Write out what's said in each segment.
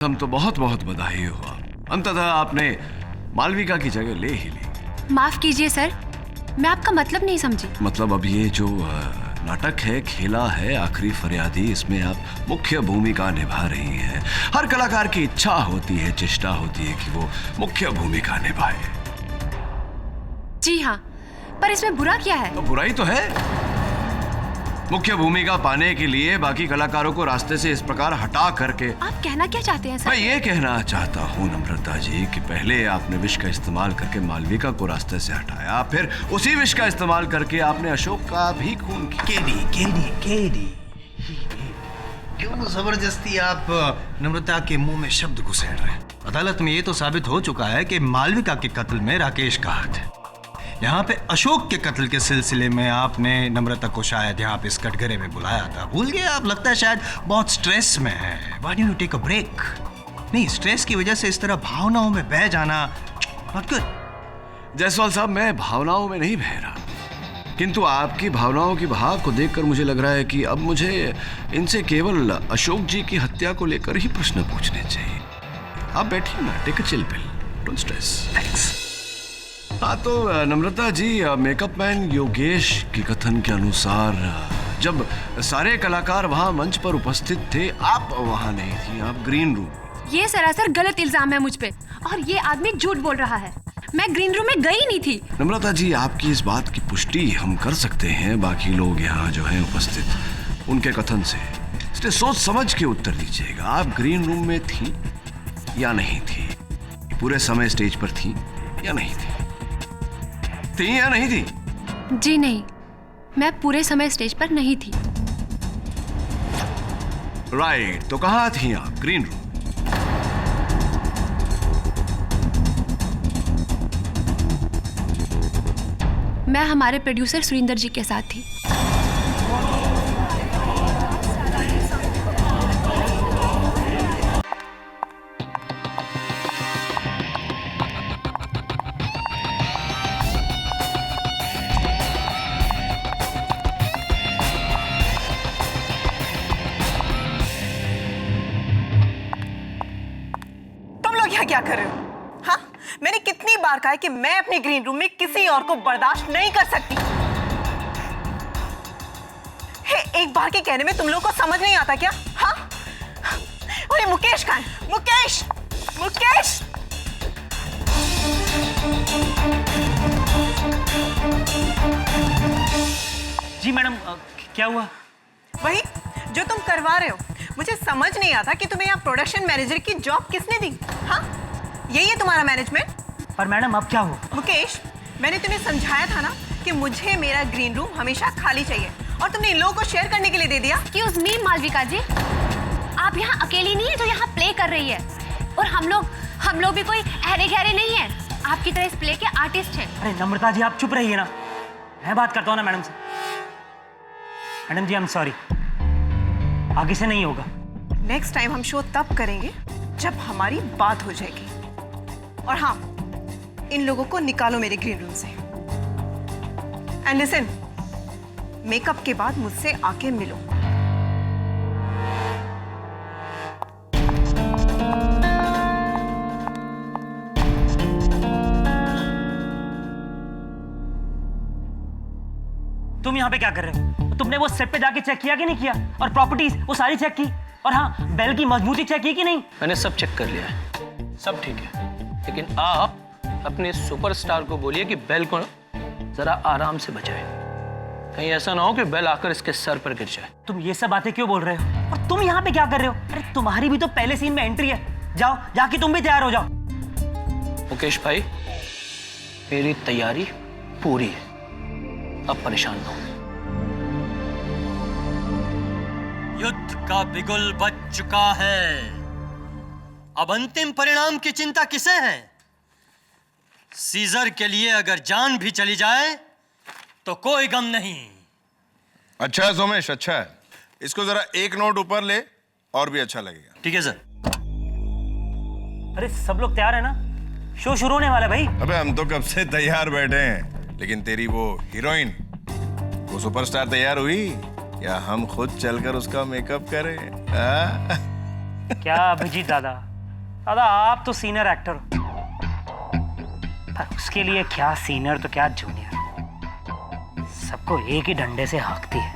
हम तो बहुत बहुत बधाई हुआ, अंततः आपने मालविका की जगह ले ही ली। माफ कीजिए सर, मैं आपका मतलब नहीं समझी। मतलब अब ये जो नाटक है, खेला है आखिरी फरियादी, इसमें आप मुख्य भूमिका निभा रही हैं। हर कलाकार की इच्छा होती है, चेष्टा होती है कि वो मुख्य भूमिका निभाए। जी हाँ, पर इसमें बुरा क्या है? तो बुराई तो है। मुख्य भूमिका पाने के लिए बाकी कलाकारों को रास्ते से इस प्रकार हटा करके। आप कहना क्या चाहते हैं सर? मैं ये कहना चाहता हूँ नम्रता जी कि पहले आपने विष का इस्तेमाल करके मालविका को रास्ते से हटाया, फिर उसी विष का इस्तेमाल करके आपने अशोक का भी खून किया। केडी क्यों जबरदस्ती आप नम्रता के मुंह में शब्द घुसेड़ रहे हैं? अदालत में ये तो साबित हो चुका है कि मालविका के कत्ल में राकेश का हाथ है। यहाँ पे अशोक के कत्ल के सिलसिले में आपने नम्रता को शायद यहाँ पे इस कटघरे में बुलाया था, भूल गए आप? लगता है शायद बहुत स्ट्रेस में है। Why don't you take a break? नहीं, स्ट्रेस की वजह से इस तरह भावनाओं में बह जाना नॉट गुड। जायसवाल साहब, मैं भावनाओं में नहीं बह रहा, किंतु आपकी भावनाओं की बहाव को देखकर मुझे लग रहा है कि अब मुझे इनसे केवल अशोक जी की हत्या को लेकर ही प्रश्न पूछने चाहिए। आप बैठिए ना, take a chill pill, don't stress. Thanks. हाँ तो नम्रता जी, मेकअप मैन योगेश की कथन के अनुसार जब सारे कलाकार वहाँ मंच पर उपस्थित थे, आप वहाँ नहीं थी, आप ग्रीन रूम। ये सरासर गलत इल्जाम है मुझ पे, और ये आदमी झूठ बोल रहा है। मैं ग्रीन रूम में गई नहीं थी। नम्रता जी, आपकी इस बात की पुष्टि हम कर सकते हैं बाकी लोग यहाँ जो हैं उपस्थित, उनके कथन से। इसलिए सोच समझ के उत्तर दीजिएगा, आप ग्रीन रूम में थी या नहीं थी? पूरे समय स्टेज पर थी या नहीं थी? थी या नहीं थी? जी नहीं, मैं पूरे समय स्टेज पर नहीं थी। राइट, तो कहाँ थी आप? Green room. मैं हमारे प्रोड्यूसर सुरिंदर जी के साथ थी। क्या कर रहे हो? हाँ, मैंने कितनी बार कहा है कि मैं अपने ग्रीन रूम में किसी और को बर्दाश्त नहीं कर सकती। एक बार के कहने में तुम लोग को समझ नहीं आता क्या? हाँ? अरे मुकेश कहाँ है? मुकेश! मुकेश! जी मैडम, क्या हुआ? वही जो तुम करवा रहे हो, मुझे समझ नहीं आता कि तुम्हें यहाँ प्रोडक्शन मैनेजर की जॉब किसने दी? हाँ, यही है तुम्हारा मैनेजमेंट? पर मैडम अब क्या हो? मुकेश, मैंने तुम्हें समझाया था ना कि मुझे मेरा ग्रीन रूम हमेशा खाली चाहिए, और तुमने इन लोगों को शेयर करने के लिए दे दिया। एक्सक्यूज मी मालविका जी, आप यहाँ अकेली नहीं है जो यहाँ प्ले कर रही है, और हम लोग भी कोई अहरे गहरे नहीं है, आपकी तरह इस प्ले के आर्टिस्ट हैं। अरे नम्रता जी, आप चुप रहिए ना, मैं बात करता हूँ ना मैडम से। Madam ji, I am sorry, आगे से नहीं होगा। नेक्स्ट टाइम हम शो तब करेंगे जब हमारी बात हो जाएगी। और हाँ, इन लोगों को निकालो मेरे ग्रीन रूम से। एंड लिसन, मेकअप के बाद मुझसे आके मिलो। तुम यहाँ पे क्या कर रहे हो? तुमने वो सेट पे जाके चेक किया कि नहीं किया? और प्रॉपर्टीज वो सारी चेक की? और हाँ, बेल की मजबूती चेक की कि नहीं? मैंने सब चेक कर लिया है, सब ठीक है। लेकिन आप अपने सुपरस्टार को बोलिए कि बेल को जरा आराम से बचाए, कहीं ऐसा ना हो कि बेल आकर इसके सर पर गिर जाए। तुम ये सब बातें क्यों बोल रहे हो? और तुम यहाँ पे क्या कर रहे हो? अरे तुम्हारी भी तो पहले सीन में एंट्री है, जाओ जाके तुम भी तैयार हो जाओ। मुकेश भाई, मेरी तैयारी पूरी है, अब परेशान ना हो। युद्ध का बिगुल बज चुका है, अब अंतिम परिणाम की चिंता किसे है? सीजर के लिए अगर जान भी चली जाए तो कोई गम नहीं। अच्छा है सोमेश, अच्छा है। इसको जरा एक नोट ऊपर ले और भी अच्छा लगेगा। ठीक है सर। अरे सब लोग तैयार है ना? शो शुरू होने वाला है भाई। अबे हम तो कब से तैयार बैठे हैं, लेकिन तेरी वो हीरोइन, वो सुपरस्टार तैयार हुई या हम खुद चलकर उसका मेकअप करें? क्या अभिजीत दादा, दादा आप तो सीनियर एक्टर हो, पर उसके लिए क्या सीनियर तो क्या जूनियर, सबको एक ही डंडे से हाँकती है।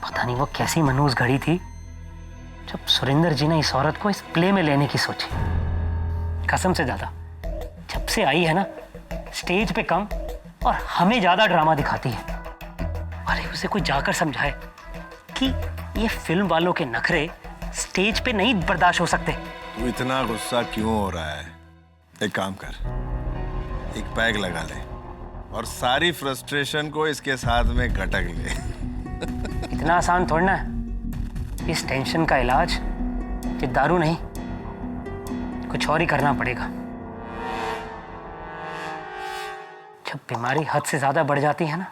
पता नहीं वो कैसी मनहूस घड़ी थी जब सुरेंद्र जी ने इस औरत को इस प्ले में लेने की सोची। कसम से दादा, जब से आई है ना, स्टेज पे कम और हमें ज्यादा ड्रामा दिखाती है। अरे उसे कोई जाकर समझाए कि ये फिल्म वालों के नखरे स्टेज पे नहीं बर्दाश्त हो सकते। तू इतना गुस्सा क्यों हो रहा है? एक काम कर, एक पैग लगा ले और सारी फ्रस्ट्रेशन को इसके साथ में गटक ले। इतना आसान थोड़ा ना है। इस टेंशन का इलाज ये दारू नहीं, कुछ और ही करना पड़ेगा। जब बीमारी हद से ज्यादा बढ़ जाती है ना,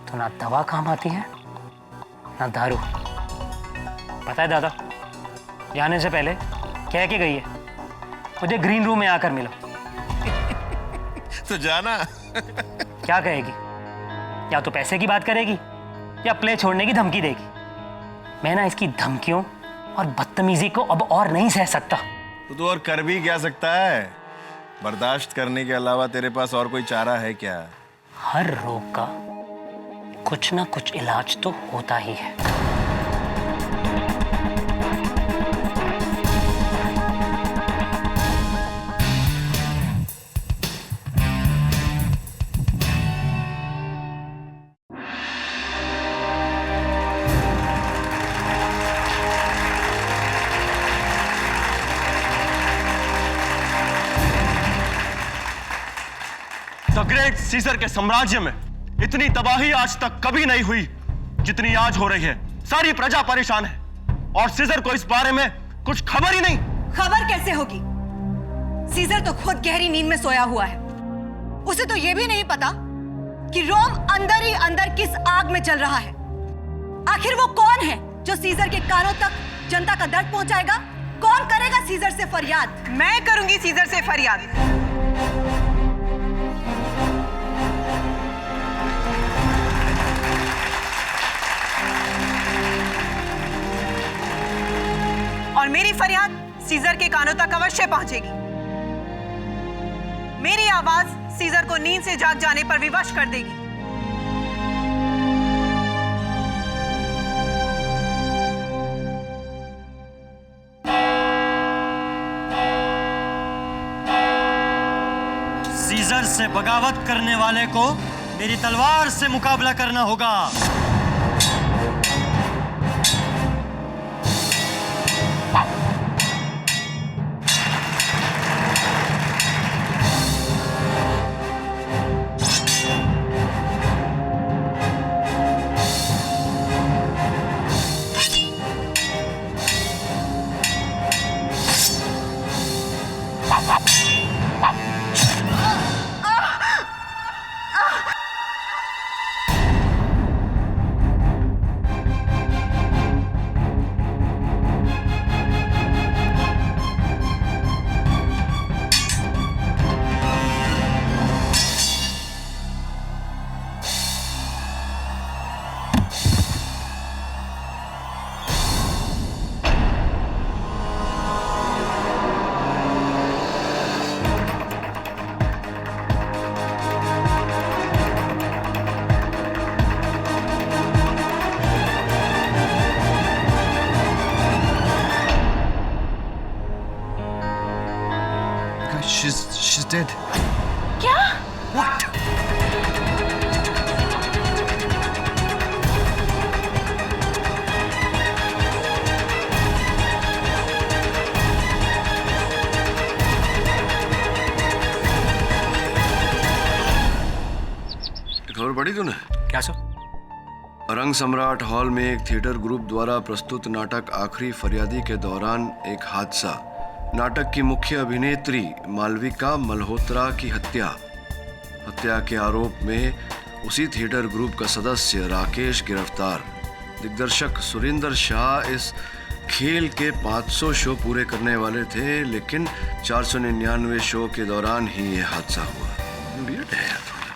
तो ना दवा काम आती है ना दारू। पता है दादा, जाने से पहले कह के गई है मुझे ग्रीन रूम में आकर मिलो। तो जाना। क्या कहेगी? या तो पैसे की बात करेगी या प्ले छोड़ने की धमकी देगी। मैं ना इसकी धमकियों और बदतमीजी को अब और नहीं सह सकता। तो और कर भी क्या सकता है? बर्दाश्त करने के अलावा तेरे पास और कोई चारा है क्या? हर रोग का कुछ ना कुछ इलाज तो होता ही है। द ग्रेट सीजर के साम्राज्य में इतनी तबाही आज तक कभी नहीं हुई जितनी आज हो रही है। सारी प्रजा परेशान है और सीजर को इस बारे में कुछ खबर ही नहीं। खबर कैसे होगी? सीजर तो खुद गहरी नींद में सोया हुआ है। उसे तो यह भी नहीं पता कि रोम अंदर ही अंदर किस आग में जल रहा है। आखिर वो कौन है जो सीजर के कानों तक जनता का दर्द पहुंचाएगा? कौन करेगा सीजर से फरियाद? मैं करूंगी सीजर से फरियाद। और मेरी फरियाद सीजर के कानों तक अवश्य पहुंचेगी। मेरी आवाज सीजर को नींद से जाग जाने पर विवश कर देगी। सीजर से बगावत करने वाले को मेरी तलवार से मुकाबला करना होगा। She's dead. क्या? What? खबर पढ़ी तूने? क्या सर? रंग सम्राट हॉल में एक थिएटर ग्रुप द्वारा प्रस्तुत नाटक आखिरी फरियादी के दौरान एक हादसा। नाटक की मुख्य अभिनेत्री मालविका मल्होत्रा की हत्या के आरोप में उसी थिएटर ग्रुप का सदस्य राकेश गिरफ्तार। दिग्दर्शक सुरेंद्र शाह इस खेल के 500 शो पूरे करने वाले थे, लेकिन 499 शो के दौरान ही यह हादसा हुआ। वियर्ड है यार थोड़ा।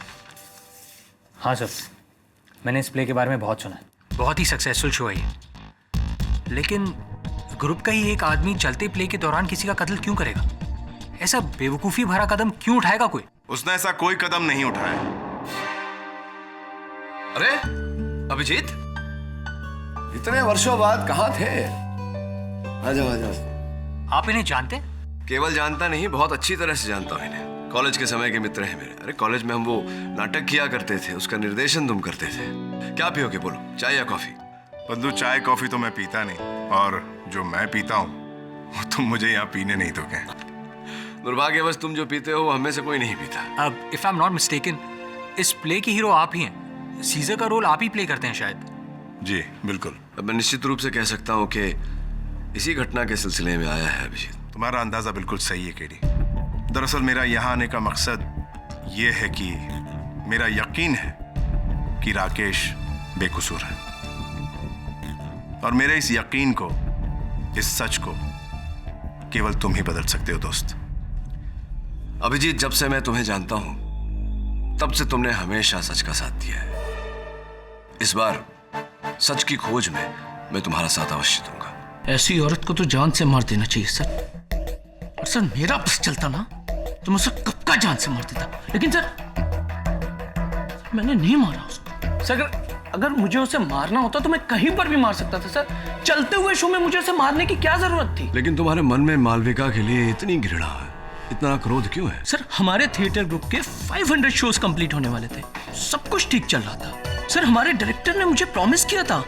हाँ सर, मैंने इस प्ले के बारे में बहुत सुना है। बहुत ही सक्सेसफुल शो है ये। लेकिन ग्रुप का ही एक आदमी चलते प्ले के दौरान किसी का कत्ल क्यों करेगा? ऐसा बेवकूफी भरा कदम क्यों उठाएगा कोई? उसने ऐसा कोई कदम नहीं उठाया। अरे अभिजीत, इतने वर्षों बाद कहाँ थे? आ जाओ आ जाओ। आप इन्हें जानते हैं? केवल जानता नहीं, बहुत अच्छी तरह से जानता हूँ इन्हें। कॉलेज के समय के मित्र हैं मेरे। अरे कॉलेज में हम वो नाटक किया करते थे, उसका निर्देशन तुम करते थे। क्या पियोगे बोलो, चाय या कॉफी? बंधु, चाय कॉफी तो मैं पीता नहीं, और जो मैं पीता हूँ वो तुम मुझे यहाँ पीने नहीं दोगे। दुर्भाग्यवश तुम जो पीते हो वो हमें से कोई नहीं पीता। अब if I am not mistaken, इस प्ले के हीरो आप ही हैं। सीजर का रोल आप ही प्ले करते हैं शायद। जी बिल्कुल। अब मैं निश्चित रूप से कह सकता हूँ कि इसी घटना के सिलसिले में आया है अभिजीत। तुम्हारा अंदाजा बिल्कुल सही है केडी। दरअसल मेरा यहाँ आने का मकसद ये है कि मेरा यकीन है कि राकेश बेकसूर है, और मेरे इस यकीन को, इस सच को केवल तुम ही बदल सकते हो दोस्त। अभिजीत, जब से मैं तुम्हें जानता हूं तब से तुमने हमेशा सच का साथ दिया है। इस बार सच की खोज में मैं तुम्हारा साथ अवश्य दूंगा। ऐसी औरत को तो जान से मार देना चाहिए सर। और सर मेरा बस चलता ना तो मैं उसे कब का जान से मार देता, लेकिन सर मैंने नहीं मारा उसको। सर अगर मुझे उसे मारना होता तो मैं कहीं पर भी मार सकता था सर। चलते हुए शो में मुझे उसे मारने की क्या जरूरत थी? लेकिन तुम्हारे मन में मालविका के लिए इतनी घृणा है, इतना क्रोध क्यों है? सर हमारे थिएटर ग्रुप के 500 शोज कंप्लीट होने वाले थे, सब कुछ ठीक चल रहा था। सर हमारे डायरेक्टर ने मुझे प्रॉमिस किया था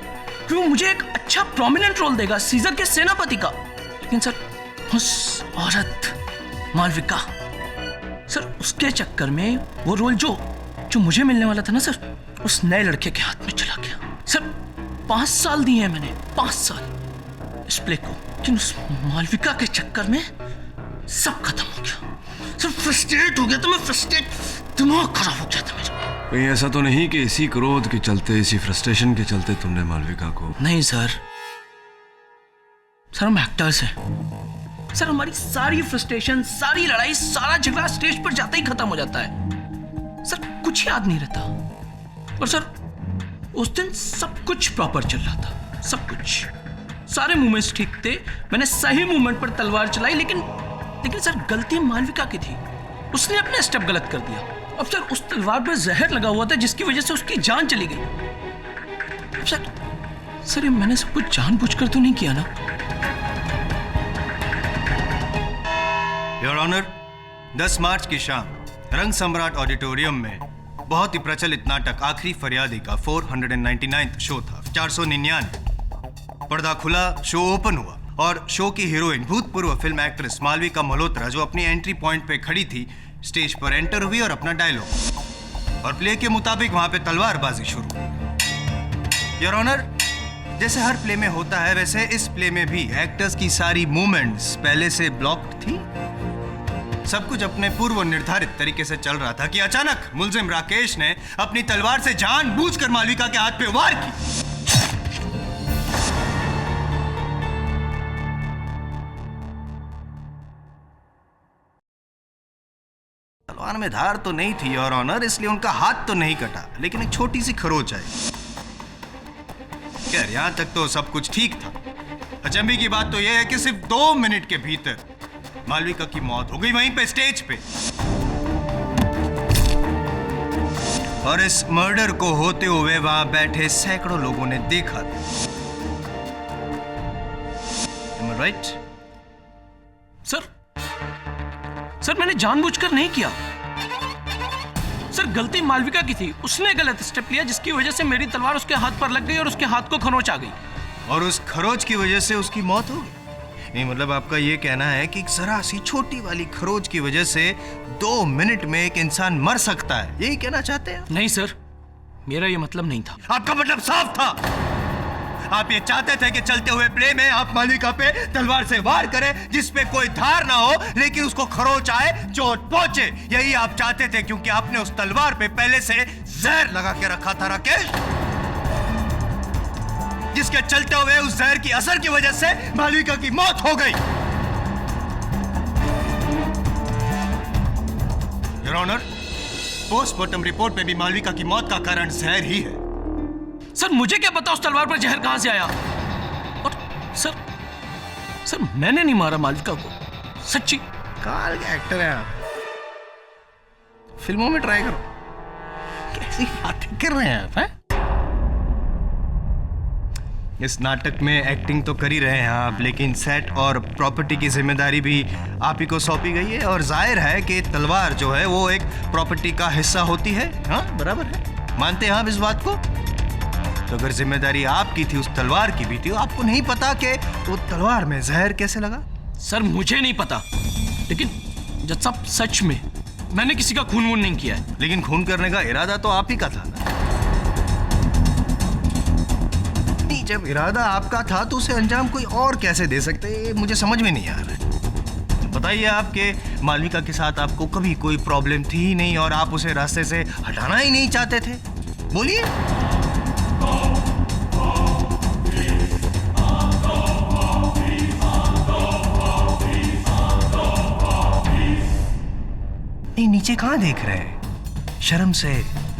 कि वो मुझे एक अच्छा प्रोमिनेंट रोल देगा सीजर के सेनापति का। लेकिन सर उस औरत मालविका, सर उसके चक्कर में वो रोल जो मुझे मिलने वाला था ना सर, उस नए लड़के के हाथ में चला गया। सर 5 साल दिए हैं मैंने, 5 साल इस प्ले को, लेकिन उस मालविका के चक्कर में सब खत्म हो गया। सर फ्रस्ट्रेट हो गया था मैं, फ्रस्ट्रेट, दिमाग खराब हो गया था मेरा। कहीं ऐसा तो नहीं कि इसी क्रोध के चलते, इसी फ्रस्ट्रेशन के चलते तुमने मालविका को? नहीं सर, सर हम एक्टर्स हैं सर। हमारी सारी फ्रस्ट्रेशन, सारी लड़ाई, सारा झगड़ा स्टेज पर जाते ही खत्म हो जाता है सर, कुछ याद नहीं रहता। और सर उस दिन सब कुछ प्रॉपर चल रहा था, सब कुछ, सारे मूवमेंट्स ठीक थे। मैंने सही मूवमेंट पर तलवार चलाई, लेकिन सर गलती मालविका की थी, उसने अपने स्टेप गलत कर दिया। अब सर उस तलवार पर जहर लगा हुआ था जिसकी वजह से उसकी जान चली गई। अब सर ये मैंने सब कुछ जानबूझकर तो नहीं किया ना? योर ऑनर, 10 मार्च की शाम रंग सम्राट ऑडिटोरियम में बहुत ही प्रचलित नाटक आखिरी फरियादी का 499th शो था, 499। पर्दा खुला, शो ओपन हुआ और शो की हीरोइन, भूतपूर्व फिल्म एक्ट्रेस मालविका मल्होत्रा, जो अपनी एंट्री पॉइंट पे खड़ी थी, स्टेज पर एंटर हुई और अपना डायलॉग, और प्ले के मुताबिक वहां पे तलवारबाजी शुरू हुई। योर ऑनर, जैसे हर प्ले में होता है वैसे इस प्ले में भी एक्टर्स की सारी मूवमेंट्स पहले से ब्लॉक्ड थी। सब कुछ अपने पूर्व निर्धारित तरीके से चल रहा था कि अचानक मुलजिम राकेश ने अपनी तलवार से जानबूझकर मालविका के हाथ पे वार की। तलवार में धार तो नहीं थी योर ऑनर, इसलिए उनका हाथ तो नहीं कटा, लेकिन एक छोटी सी खरोच आई। खैर यहां तक तो सब कुछ ठीक था। अचंभे की बात तो यह है कि सिर्फ 2 मिनट के भीतर मालविका की मौत हो गई वहीं पे स्टेज पे, और इस मर्डर को होते हुए वहां बैठे सैकड़ों लोगों ने देखा था। Am I right? सर मैंने जानबूझकर नहीं किया सर, गलती मालविका की थी। उसने गलत स्टेप लिया जिसकी वजह से मेरी तलवार उसके हाथ पर लग गई और उसके हाथ को खरोच आ गई, और उस खरोच की वजह से उसकी मौत हो गई। नहीं मतलब आपका ये कहना है कि जरा सी छोटी वाली खरोच की वजह से 2 मिनट में एक इंसान मर सकता है, यही कहना चाहते हैं? नहीं सर, मेरा ये मतलब नहीं था। आपका मतलब साफ था। आप ये चाहते थे कि चलते हुए प्ले में आप मालविका पे तलवार से वार करें जिसपे कोई धार ना हो, लेकिन उसको खरोच आए, चोट पहुंचे। यही आप चाहते थे, क्योंकि आपने उस तलवार पे पहले से जहर लगा के रखा था राकेश, जिसके चलते हुए उस जहर की असर की वजह से मालविका की मौत हो गई। योर ऑनर, पोस्टमार्टम रिपोर्ट में भी मालविका की मौत का कारण जहर ही है। सर मुझे क्या पता उस तलवार पर जहर कहां से आया, और सर मैंने नहीं मारा मालविका को, सच्ची। काल के एक्टर है आप, फिल्मों में ट्राई करो। कैसी बातें कर रहे हैं आप, हैं? इस नाटक में एक्टिंग तो कर ही रहे हैं आप, लेकिन सेट और प्रॉपर्टी की जिम्मेदारी भी आप ही को सौंपी गई है। और जाहिर है कि तलवार जो है वो एक प्रॉपर्टी का हिस्सा होती है। हाँ, बराबर है, मानते हैं आप इस बात को? तो अगर जिम्मेदारी आपकी थी, उस तलवार की भी थी, तो आपको नहीं पता कि वो तलवार में जहर कैसे लगा? सर मुझे नहीं पता, लेकिन जज साहब सच में मैंने किसी का खून वून नहीं किया है। लेकिन खून करने का इरादा तो आप ही का था ना? नहीं, जब इरादा आपका था तो उसे अंजाम कोई और कैसे दे सकते, मुझे समझ में नहीं आ रहा है। बताइए, आपके मालविका के साथ आपको कभी कोई प्रॉब्लम थी ही नहीं और आप उसे रास्ते से हटाना ही नहीं चाहते थे? बोलिए। नहीं, नीचे कहाँ देख रहे हैं? शर्म से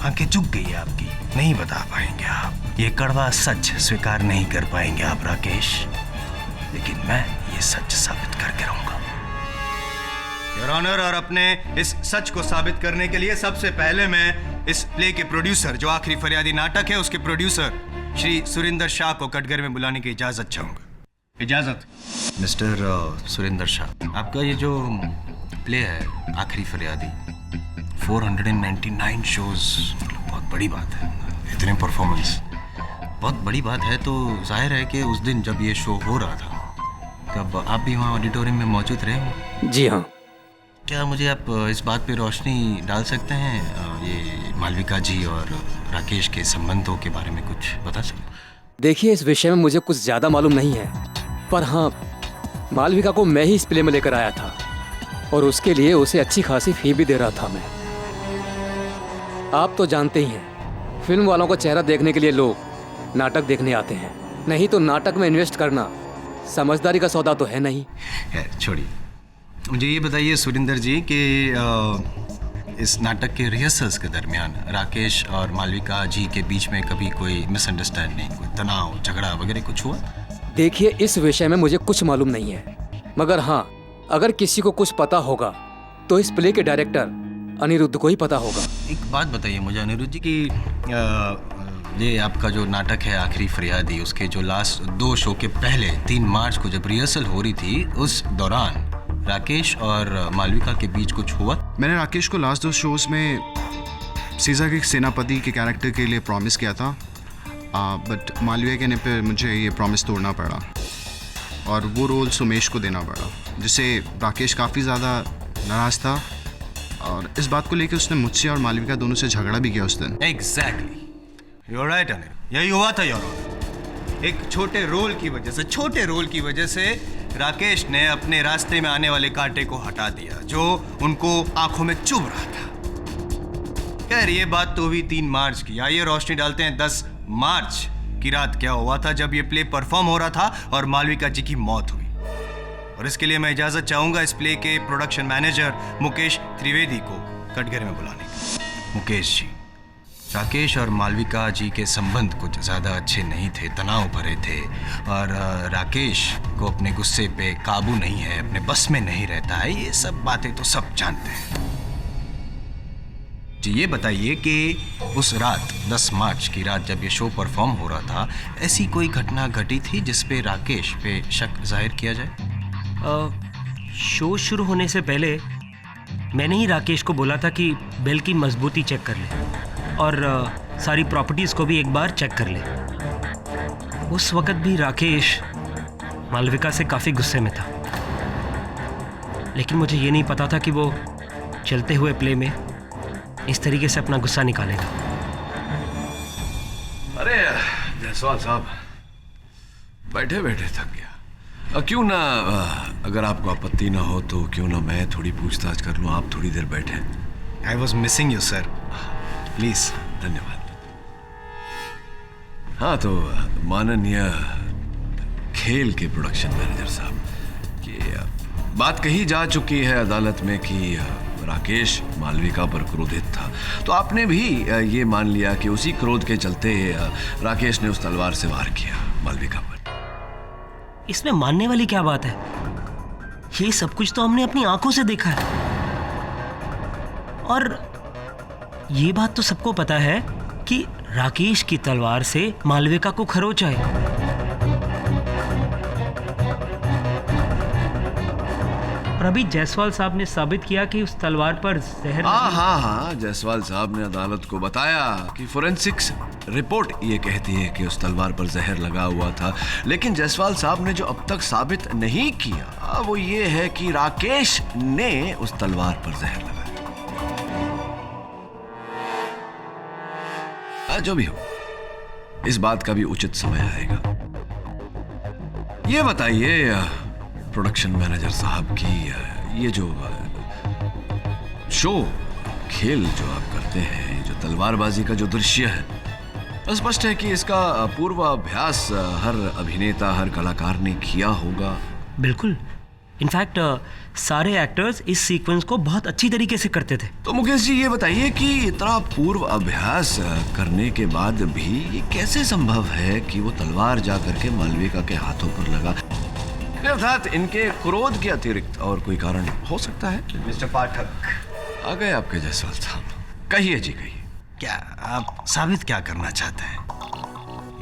आंखें झुक गई है आपकी, नहीं बता पाएंगे आप। ये कड़वा सच स्वीकार नहीं कर पाएंगे आप राकेश, लेकिन मैं ये सच साबित करके रहूंगा। योर ऑनर, और अपने इस सच को साबित करने के लिए सबसे पहले मैं इस प्ले के प्रोड्यूसर, जो आखिरी फरियादी नाटक है, उसके प्रोड्यूसर श्री सुरेंद्र शाह को कटघरे में बुलाने की इजाजत चाहूंगा। इजाजत। मिस्टर सुरेंद्र शाह, आपका ये जो प्ले है आखिरी फरियादी, 499 शोज, बहुत बड़ी बात है। इतने परफॉर्मेंस बहुत बड़ी बात है। तो जाहिर है कि उस दिन जब ये शो हो रहा था, तब आप भी वहाँ ऑडिटोरियम में मौजूद रहे हो? जी हाँ। क्या मुझे आप इस बात पे रोशनी डाल सकते हैं, ये मालविका जी और राकेश के संबंधों के बारे में कुछ बता सकते? देखिए, इस विषय में मुझे कुछ ज़्यादा मालूम नहीं है, पर हाँ, मालविका को मैं ही इस प्ले में लेकर आया था और उसके लिए उसे अच्छी खासी फी भी दे रहा था मैं। आप तो जानते ही हैं, फिल्म वालों का चेहरा देखने के लिए लोग नाटक देखने आते हैं, नहीं तो नाटक में इन्वेस्ट करना समझदारी का सौदा तो है नहीं। छोड़िए, मुझे ये बताइए सुरेंद्र जी कि इस नाटक के रिहर्सल्स के दरमियान राकेश और मालविका जी के बीच में कभी कोई मिसअंडरस्टैंडिंग, कोई तनाव, झगड़ा वगैरह कुछ हुआ? देखिए, इस विषय में मुझे कुछ मालूम नहीं है, मगर हाँ, अगर किसी को कुछ पता होगा तो इस प्ले के डायरेक्टर अनिरुद्ध को ही पता होगा। एक बात बताइए मुझे अनिरुद्ध जी कि ये आपका जो नाटक है आखिरी फरियादी, उसके जो लास्ट 2 शो के पहले 3 मार्च को जब रिहर्सल हो रही थी, उस दौरान राकेश और मालविका के बीच कुछ हुआ? मैंने राकेश को लास्ट 2 शोज में सीज़र के सेनापति के कैरेक्टर के लिए प्रॉमिस किया था, बट मालविका कहने पे मुझे ये प्रॉमिस तोड़ना पड़ा और वो रोल सुमेश को देना पड़ा, जिससे राकेश काफ़ी ज़्यादा नाराज़ था और इस बात को लेकर उसने मुझसे और मालविका दोनों से झगड़ा भी किया उस दिन। Exactly, you are right Anil, यही हुआ था योर ऑनर। एक छोटे रोल की वजह से राकेश ने अपने रास्ते में आने वाले कांटे को हटा दिया, जो उनको आंखों में चुभ रहा था। खैर, ये बात तो हुई 3 मार्च की। आइए रोशनी डालते हैं 10 मार्च की रात क्या हुआ था, जब ये प्ले परफॉर्म हो रहा था और मालविका जी की मौत हुई। और इसके लिए मैं इजाजत चाहूंगा इस प्ले के प्रोडक्शन मैनेजर मुकेश त्रिवेदी को कटघरे में बुलाने की। मुकेश जी, राकेश और मालविका जी के संबंध कुछ ज़्यादा अच्छे नहीं थे, तनाव भरे थे, और राकेश को अपने गुस्से पे काबू नहीं है, अपने बस में नहीं रहता है। ये सब बातें तो सब जानते हैं जी। ये बताइए कि उस रात 10 मार्च की रात जब ये शो परफॉर्म हो रहा था, ऐसी कोई घटना घटी थी जिस पे राकेश पे शक जाहिर किया जाए? शो शुरू होने से पहले मैंने ही राकेश को बोला था कि बेल की मजबूती चेक कर ले और सारी प्रॉपर्टीज़ को भी एक बार चेक कर ले। उस वक्त भी राकेश मालविका से काफ़ी गुस्से में था, लेकिन मुझे ये नहीं पता था कि वो चलते हुए प्ले में इस तरीके से अपना गुस्सा निकालेगा। अरे जायसवाल साहब, बैठे बैठे थक गया। क्यों ना, अगर आपको आपत्ति ना हो तो क्यों ना मैं थोड़ी पूछताछ कर लूँ, आप थोड़ी देर बैठे। I was missing you sir, please. धन्यवाद। हाँ, तो माननीय खेल के प्रोडक्शन मैनेजर साहब, कि बात कही जा चुकी है अदालत में कि राकेश मालविका पर क्रोधित था, तो आपने भी ये मान लिया कि उसी क्रोध के चलते राकेश ने उस तलवार से वार किया मालविका पर। इसमें मानने वाली क्या बात है? ये सब कुछ तो हमने अपनी आंखों से देखा है। और ये बात तो सबको पता है कि राकेश की तलवार से मालविका को खरोच आए। और अभी जायसवाल साहब ने साबित किया कि उस तलवार पर जहर। हाँ, जायसवाल साहब ने अदालत को बताया कि फोरेंसिक्स रिपोर्ट ये कहती है कि उस तलवार पर जहर लगा हुआ था, लेकिन जायसवाल साहब ने जो अब तक साबित नहीं किया वो ये है कि राकेश ने उस तलवार पर जहर लगाया। जो भी हो, इस बात का भी उचित समय आएगा। ये बताइए प्रोडक्शन मैनेजर साहब की ये जो शो खेल जो आप करते हैं, जो तलवारबाजी का जो दृश्य है, स्पष्ट है कि इसका पूर्वाभ्यास हर अभिनेता, हर कलाकार ने किया होगा। बिल्कुल। इनफैक्ट सारे एक्टर्स इस सीक्वेंस को बहुत अच्छी तरीके से करते थे। तो मुकेश जी ये बताइए कि इतना पूर्व अभ्यास करने के बाद भी ये कैसे संभव है कि वो तलवार जा करके मालविका के हाथों पर लगा? अर्थात इनके क्रोध के अतिरिक्त और कोई कारण हो सकता है? मिस्टर पाठक, आ गए आपके जायसवाल साहब। कहिए जी, कहिए। क्या आप साबित क्या करना चाहते हैं?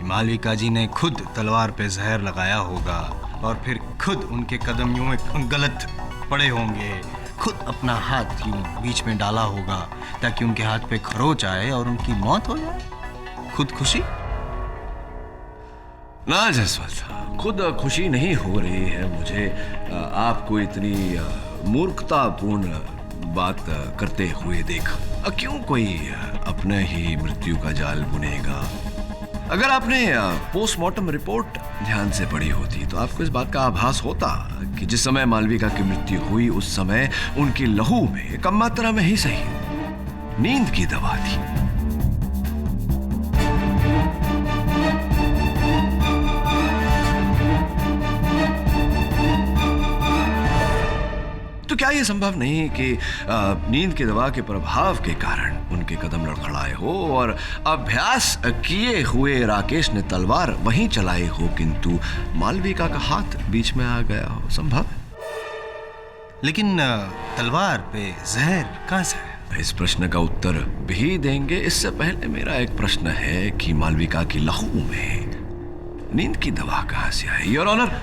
मालविका जी ने खुद तलवार पे जहर लगाया होगा और फिर खुद उनके कदम यूं गलत पड़े होंगे, खुद अपना हाथ यूं बीच में डाला होगा ताकि उनके हाथ पे खरोच आए और उनकी मौत हो जाए। खुद खुशी? ना जायसवाल साहब, खुद खुशी नहीं हो रही है मुझे आपको इतनी मूर्खतापूर्ण बात करते हुए देखा। क्यों कोई अपने ही मृत्यु का जाल बुनेगा? अगर आपने पोस्टमार्टम रिपोर्ट ध्यान से पढ़ी होती तो आपको इस बात का आभास होता कि जिस समय मालविका की मृत्यु हुई उस समय उनकी लहू में कम मात्रा में ही सही नींद की दवा थी। तो क्या यह संभव नहीं कि नींद की दवा के प्रभाव के कारण उनके कदम लड़खड़ाए हो और अभ्यास किए हुए राकेश ने तलवार वहीं चलाई हो, किंतु मालविका का हाथ बीच में आ गया हो? संभव है। लेकिन तलवार पे जहर कहां से है? इस प्रश्न का उत्तर भी देंगे। इससे पहले मेरा एक प्रश्न है कि मालविका की लहू में नींद की दवा कहां से आई? योर ऑनर,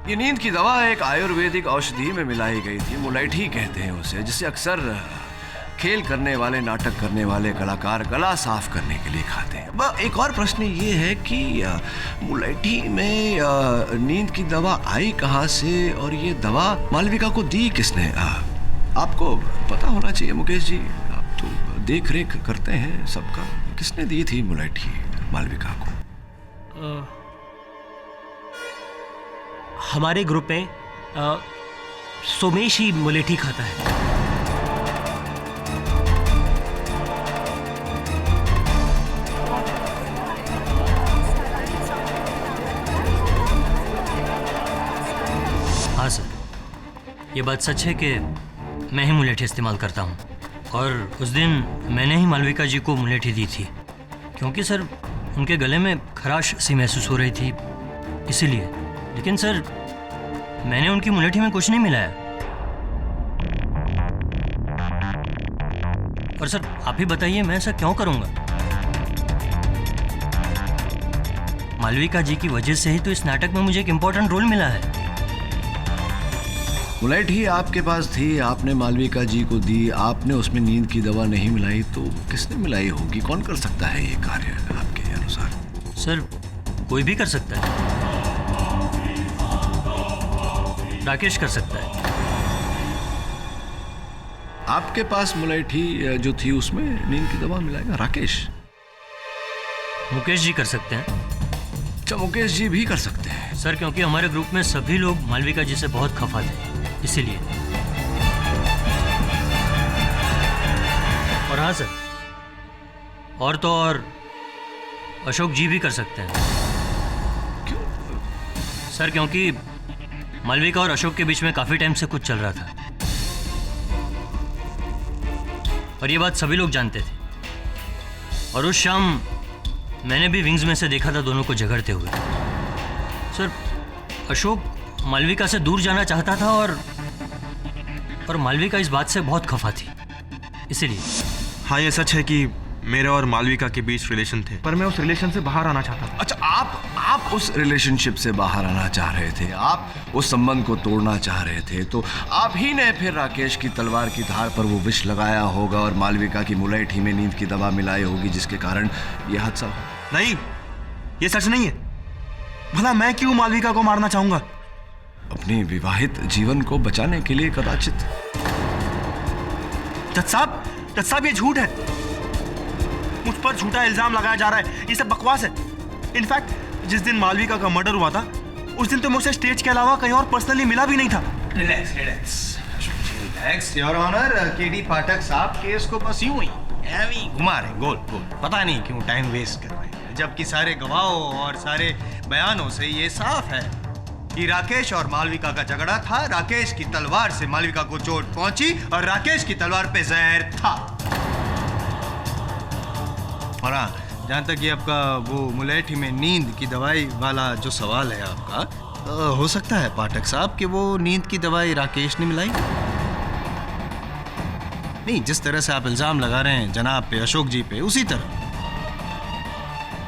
ये नींद की दवा एक आयुर्वेदिक औषधि में मिलाई गई थी। मुलैठी कहते हैं उसे, जिसे अक्सर खेल करने वाले, नाटक करने वाले कलाकार गला साफ करने के लिए खाते हैं। एक और प्रश्न ये है कि मुलैठी में नींद की दवा आई कहाँ से और ये दवा मालविका को दी किसने? आपको पता होना चाहिए मुकेश जी, आप तो देख रेख करते हैं सबका। किसने दी थी मुलैठी मालविका को? हमारे ग्रुप में सोमेश ही मुलेठी खाता है। हाँ सर, ये बात सच है कि मैं ही मुलेठी इस्तेमाल करता हूँ और उस दिन मैंने ही मालविका जी को मुलेठी दी थी, क्योंकि सर उनके गले में खराश सी महसूस हो रही थी, इसीलिए। लेकिन सर मैंने उनकी मुलेठी में कुछ नहीं मिलाया। और सर आप ही बताइए, मैं ऐसा क्यों करूंगा? मालविका जी की वजह से ही तो इस नाटक में मुझे एक इम्पोर्टेंट रोल मिला है। मुलैठी आपके पास थी, आपने मालविका जी को दी, आपने उसमें नींद की दवा नहीं मिलाई, तो किसने मिलाई होगी? कौन कर सकता है ये कार्य आपके अनुसार? सर कोई भी कर सकता है, राकेश कर सकता है। आपके पास मुलैठी जो थी उसमें नींद की दवा मिलाएगा राकेश? मुकेश जी कर सकते हैं। अच्छा, मुकेश जी भी कर सकते हैं? सर क्योंकि हमारे ग्रुप में सभी लोग मालविका जी से बहुत खफा थे, इसीलिए। और हाँ सर, और तो और अशोक जी भी कर सकते हैं। क्यों? सर क्योंकि मालविका और अशोक के बीच में काफी टाइम से कुछ चल रहा था और ये बात सभी लोग जानते थे। और उस शाम मैंने भी विंग्स में से देखा था दोनों को झगड़ते हुए। सर अशोक मालविका से दूर जाना चाहता था और मालविका इस बात से बहुत खफा थी, इसीलिए। हाँ, ये सच है कि मेरे और मालविका के बीच रिलेशन थे, पर मैं उस रिलेशन से बाहर आना चाहता था। अच्छा, आप उस रिलेशनशिप से बाहर आना चाह रहे थे, आप उस संबंध को तोड़ना चाह रहे थे, तो आप ही ने फिर राकेश की तलवार की धार पर वो विष लगाया होगा और मालविका की मुलैठी में नींद की दवा मिलाई होगी, जिसके कारण यह हादसा हुआ। नहीं, ये सच नहीं है। भला मैं क्यों मालविका को मारना चाहूंगा? अपनी विवाहित जीवन को बचाने के लिए कदाचित। जज साहब, ये झूठ है। मुझ पर झूठा इल्जाम लगाया जा रहा है, ये सब बकवास है। इनफैक्ट जिस दिन मालविका का मर्डर हुआ था, उस दिन तो मुझसे स्टेज के अलावा कहीं और पर्सनली मिला भी नहीं था। Relax your honour. KD Pathak साहब केस को बस यूं ही घुमा रहे गोल गोल, पता नहीं क्यों टाइम वेस्ट कर रहे हैं, जबकि सारे गवाहों और सारे बयानों से ये साफ है कि राकेश और मालविका का झगड़ा था। राकेश की तलवार से मालविका को चोट पहुंची और राकेश की तलवार पे जहर था। और हाँ, जहां तक ये आपका वो मुलैठी में नींद की दवाई वाला जो सवाल है आपका, हो सकता है पाठक साहब कि वो नींद की दवाई राकेश ने मिलाई। नहीं, जिस तरह से आप इल्जाम लगा रहे हैं जनाब पे, अशोक जी पे, उसी तरह,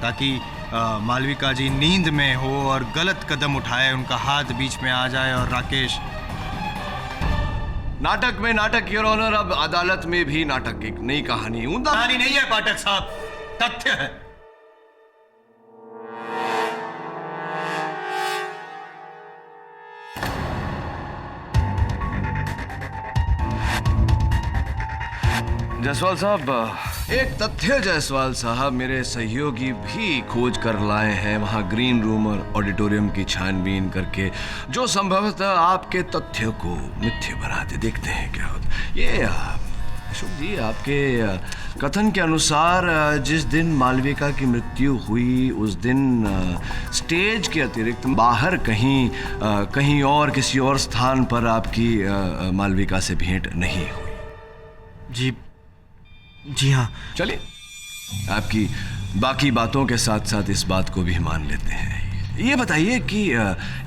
ताकि मालविका जी नींद में हो और गलत कदम उठाए, उनका हाथ बीच में आ जाए और राकेश। नाटक में नाटक योर ऑनर। अब अदालत में भी नाटक, एक नई कहानी। कहानी नहीं है पाठक साहब, तथ्य है। जायसवाल साहब, एक तथ्य जायसवाल साहब, मेरे सहयोगी भी खोज कर लाए हैं वहां ग्रीन रूम और ऑडिटोरियम की छानबीन करके, जो संभवतः आपके तथ्य को मिथ्य बनाते। देखते हैं क्या होता। ये अशोक जी, आपके कथन के अनुसार जिस दिन मालविका की मृत्यु हुई, उस दिन स्टेज के अतिरिक्त बाहर कहीं और किसी और स्थान पर आपकी मालविका से भेंट नहीं हुई। जी हाँ। चलिए, आपकी बाकी बातों के साथ साथ इस बात को भी मान लेते हैं। ये बताइए कि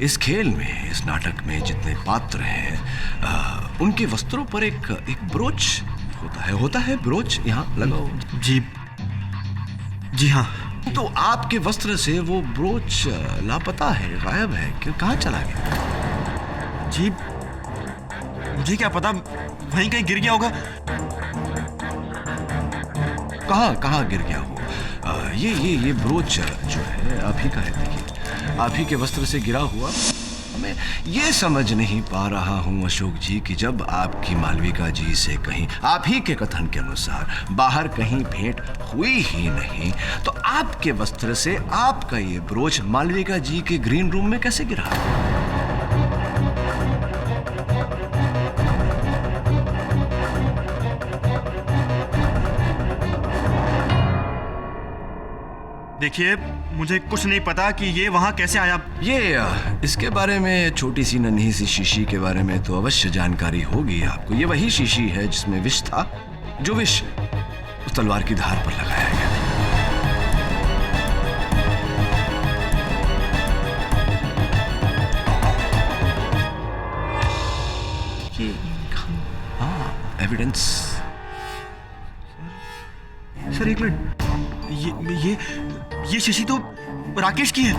इस खेल में, इस नाटक में जितने पात्र हैं, उनके वस्त्रों पर एक ब्रोच होता है ब्रोच यहाँ लगा हो। जी हाँ। तो आपके वस्त्र से वो ब्रोच लापता है, गायब है, क्यों, कहाँ चला गया? जी, मुझे क्या पता, वहीं कहीं गिर गया होगा। कहाँ गिर गया हो? ये ब्रोच जो है आप ही का है। देखिए, आप ही के वस्त्र से गिरा हुआ। मैं ये समझ नहीं पा रहा हूँ अशोक जी कि जब आपकी मालविका जी से कहीं, आप ही के कथन के अनुसार, बाहर कहीं भेंट हुई ही नहीं, तो आपके वस्त्र से आपका ये ब्रोच मालविका जी के ग्रीन रूम में कैसे गिरा? देखिए, मुझे कुछ नहीं पता कि ये वहां कैसे आया। इसके बारे में, छोटी सी नन्ही सी शीशी के बारे में तो अवश्य जानकारी होगी आपको। ये वही शीशी है जिसमें विष था, जो विष उस तलवार की धार पर लगाया गया था। एविडेंस। सर एक मिनट, ये शीशी तो राकेश की है।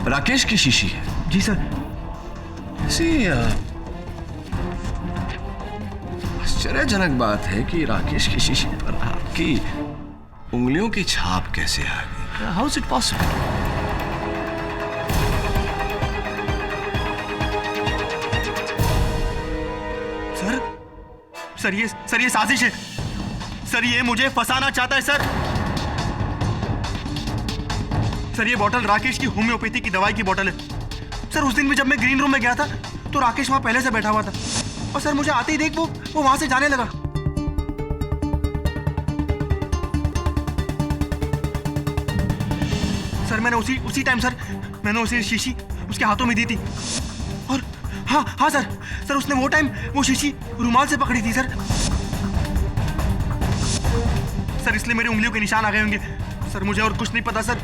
राकेश की शीशी है? जी सर। आश्चर्यजनक बात है कि राकेश की शीशी पर आपकी उंगलियों की छाप कैसे आ गई? How is it possible? Sir ये साजिश है। सर ये मुझे फंसाना चाहता है। सर ये बोतल राकेश की होम्योपैथी की दवाई की बोतल है। सर उस दिन भी जब मैं ग्रीन रूम में गया था तो राकेश वहां पहले से बैठा हुआ था, और सर मुझे आते ही देख वो वहां से जाने लगा। सर मैंने उसी टाइम मैंने उसे शीशी उसके हाथों में दी थी। और हाँ सर उसने वो टाइम वो शीशी रुमाल से पकड़ी थी। सर इसलिए मेरी उंगलियों के निशान आ गए होंगे। सर मुझे और कुछ नहीं पता। सर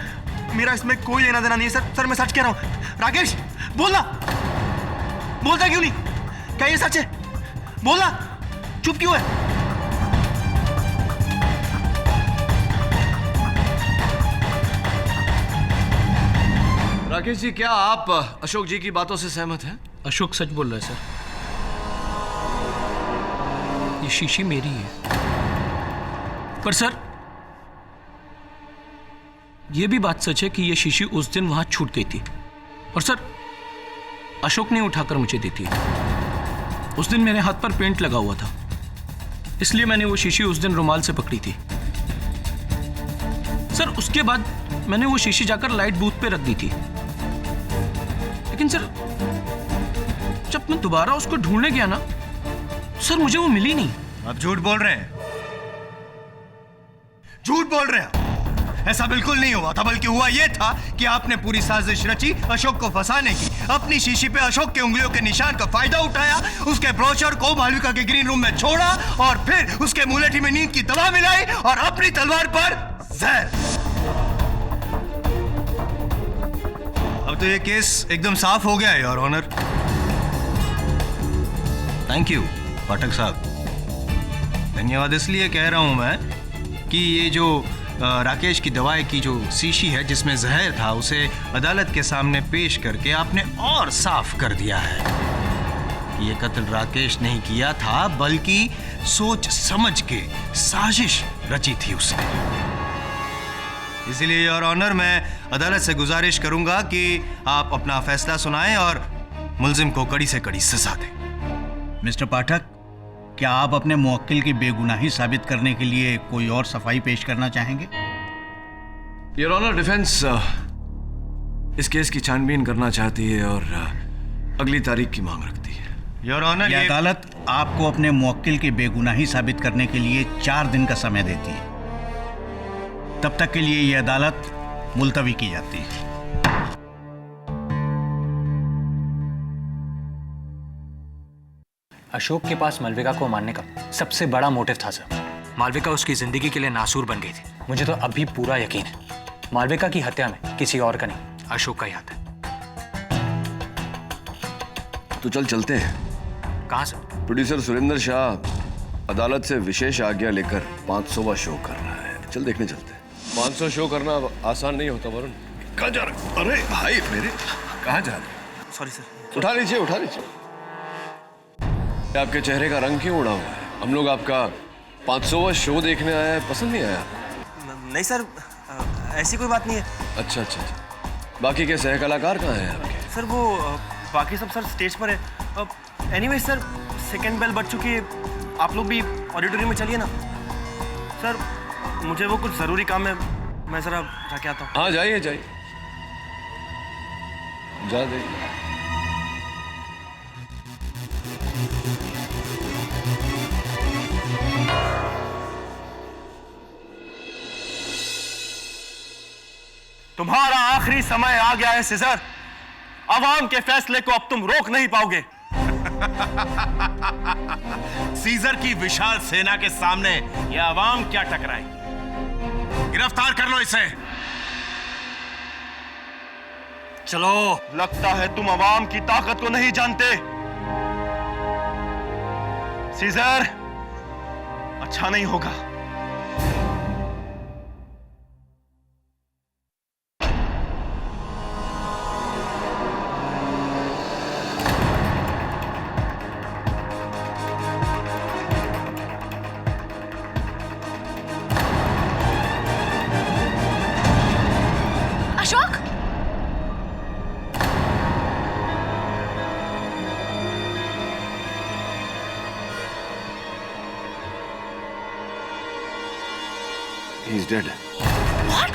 मेरा इसमें कोई लेना देना नहीं है। सर मैं सच कह रहा हूँ। राकेश बोलना, बोलता क्यों नहीं? क्या ये सच है? बोलना, चुप क्यों है? राकेश जी, क्या आप अशोक जी की बातों से सहमत हैं? अशोक सच बोल रहा है सर, ये शीशी मेरी है। पर सर ये भी बात सच है कि ये शीशी उस दिन वहां छूट गई थी और सर अशोक ने उठाकर मुझे दी थी। उस दिन मेरे हाथ पर पेंट लगा हुआ था, इसलिए मैंने वो शीशी उस दिन रुमाल से पकड़ी थी। सर उसके बाद मैंने वो शीशी जाकर लाइट बूथ पे रख दी थी, लेकिन सर जब मैं दोबारा उसको ढूंढने गया ना सर मुझे वो मिली नहीं। आप झूठ बोल रहे हैं, झूठ बोल रहे हैं। ऐसा बिल्कुल नहीं हुआ था, बल्कि हुआ यह था कि आपने पूरी साजिश रची अशोक को फंसाने की। अपनी शीशी पे अशोक के उंगलियों के निशान का फायदा उठाया, उसके ब्रोशर को मालविका के ग्रीन रूम में छोड़ा और फिर उसके मुलेठी में नींद की दवा मिलाई और अपनी तलवार पर जहर। अब तो ये केस एकदम साफ हो गया है योर ऑनर। थैंक यू पाठक साहब। धन्यवाद इसलिए कह रहा हूं मैं कि ये जो राकेश की दवाई की जो शीशी है जिसमें जहर था, उसे अदालत के सामने पेश करके आपने और साफ कर दिया है। ये कत्ल राकेश नहीं किया था, बल्कि सोच समझ के साजिश रची थी उसने। इसीलिए योर ऑनर मैं अदालत से गुजारिश करूंगा कि आप अपना फैसला सुनाएं और मुल्जिम को कड़ी से कड़ी सजा दें। मिस्टर पाठक, क्या आप अपने मुवक्किल की बेगुनाही साबित करने के लिए कोई और सफाई पेश करना चाहेंगे? योर ऑनर, डिफेंस इस केस की छानबीन करना चाहती है और अगली तारीख की मांग रखती है। योर ऑनर, यह अदालत आपको अपने मुवक्किल की बेगुनाही साबित करने के लिए 4 दिन का समय देती है। तब तक के लिए यह अदालत मुलतवी की जाती है। अशोक के पास मालविका को मारने का सबसे बड़ा मोटिव था सर। मालविका उसकी जिंदगी के लिए नासूर बन गई थी। मुझे तो अभी पूरा यकीन है मालविका की हत्या में किसी और का नहीं, अशोक का ही हाथ है। तो चलते हैं। कहाँ सर? प्रोड्यूसर सुरेंद्र शाह अदालत से विशेष आज्ञा लेकर 500वां शो कर रहा है। चल देखने चलते हैं। 500 शो करना आसान नहीं होता वरुण। कहाँ जा रहे? अरे भाई मेरे, कहाँ जा रहे? Sorry sir. उठा लीजिए, उठा लीजिए। आपके चेहरे का रंग क्यों उड़ा हुआ है? हम लोग आपका 500वां शो देखने आया है, पसंद नहीं आया? नहीं सर, ऐसी कोई बात नहीं है। अच्छा अच्छा अच्छा। बाकी के सह कलाकार कहाँ हैं आपके? सर वो बाकी सब सर स्टेज पर है। एनीवे सर, सेकंड बेल बज चुकी है, आप लोग भी ऑडिटोरियम में चलिए ना। सर मुझे वो कुछ ज़रूरी काम है, मैं ज़रा जाके आता हूँ। हाँ जाइए जाइए, जा जाइए। तुम्हारा आखिरी समय आ गया है सीजर। अवाम के फैसले को अब तुम रोक नहीं पाओगे। सीजर की विशाल सेना के सामने यह अवाम क्या टकराएगी? गिरफ्तार कर लो इसे। चलो। लगता है तुम अवाम की ताकत को नहीं जानते। सीजर, अच्छा नहीं होगा। Ashok, He's dead. What?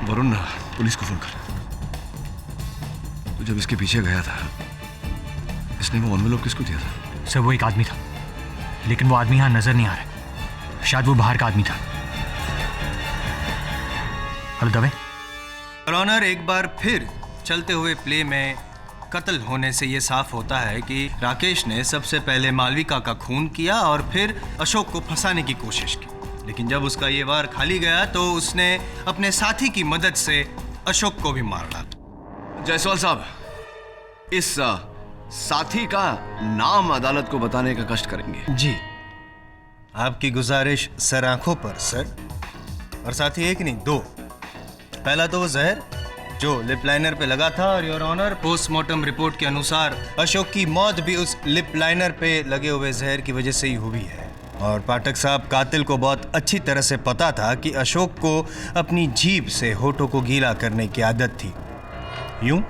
Varun, police को फोन कर। तो जब इसके पीछे गया था, इसने वो एनवेलप किसको दिया था? सर वो एक आदमी था, लेकिन वो आदमी यहाँ नजर नहीं आ रहा। शायद वो बाहर का आदमी था। हेलो दवे। ऑनर, एक बार फिर चलते हुए प्ले में कत्ल होने से ये साफ होता है कि राकेश ने सबसे पहले मालविका का खून किया और फिर अशोक को फंसाने की कोशिश की। लेकिन जब उसका ये वार खाली गया तो उसने अपने साथी की मदद से अशोक को भी मार डाला। जायसवाल साहब, इस साथी का नाम अदालत को बताने का कष्ट करेंगे। जी, आपकी गुजारिश सर आंखों पर सर। और साथी एक नहीं, दो। पहला तो वो जहर जो लिप लाइनर पे लगा था, और योर ऑनर पोस्टमार्टम रिपोर्ट के अनुसार अशोक की मौत भी उस लिप लाइनर पे लगे हुए जहर की वजह से ही हुई है। और पाठक साहब, कातिल को बहुत अच्छी तरह से पता था कि अशोक को अपनी जीभ से होठों को गीला करने की आदत थी, यूं,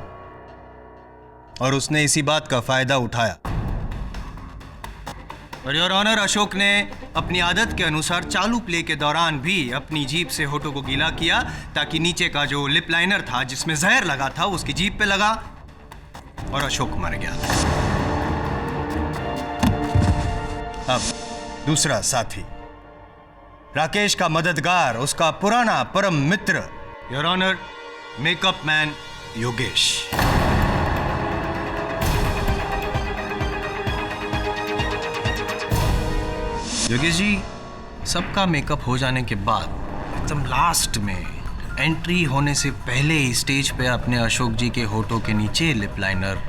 और उसने इसी बात का फायदा उठाया। और योर ऑनर, अशोक ने अपनी आदत के अनुसार चालू प्ले के दौरान भी अपनी जीभ से होठों को गीला किया ताकि नीचे का जो लिप लाइनर था जिसमें जहर लगा था उसकी जीभ पे लगा और अशोक मर गया। अब दूसरा साथी, राकेश का मददगार, उसका पुराना परम मित्र, your honour, makeup man Yogesh. Yogesh ji, सबका मेकअप हो जाने के बाद एकदम लास्ट में एंट्री होने से पहले ही स्टेज पे आपने अशोक जी के होठों के नीचे लिप लाइनर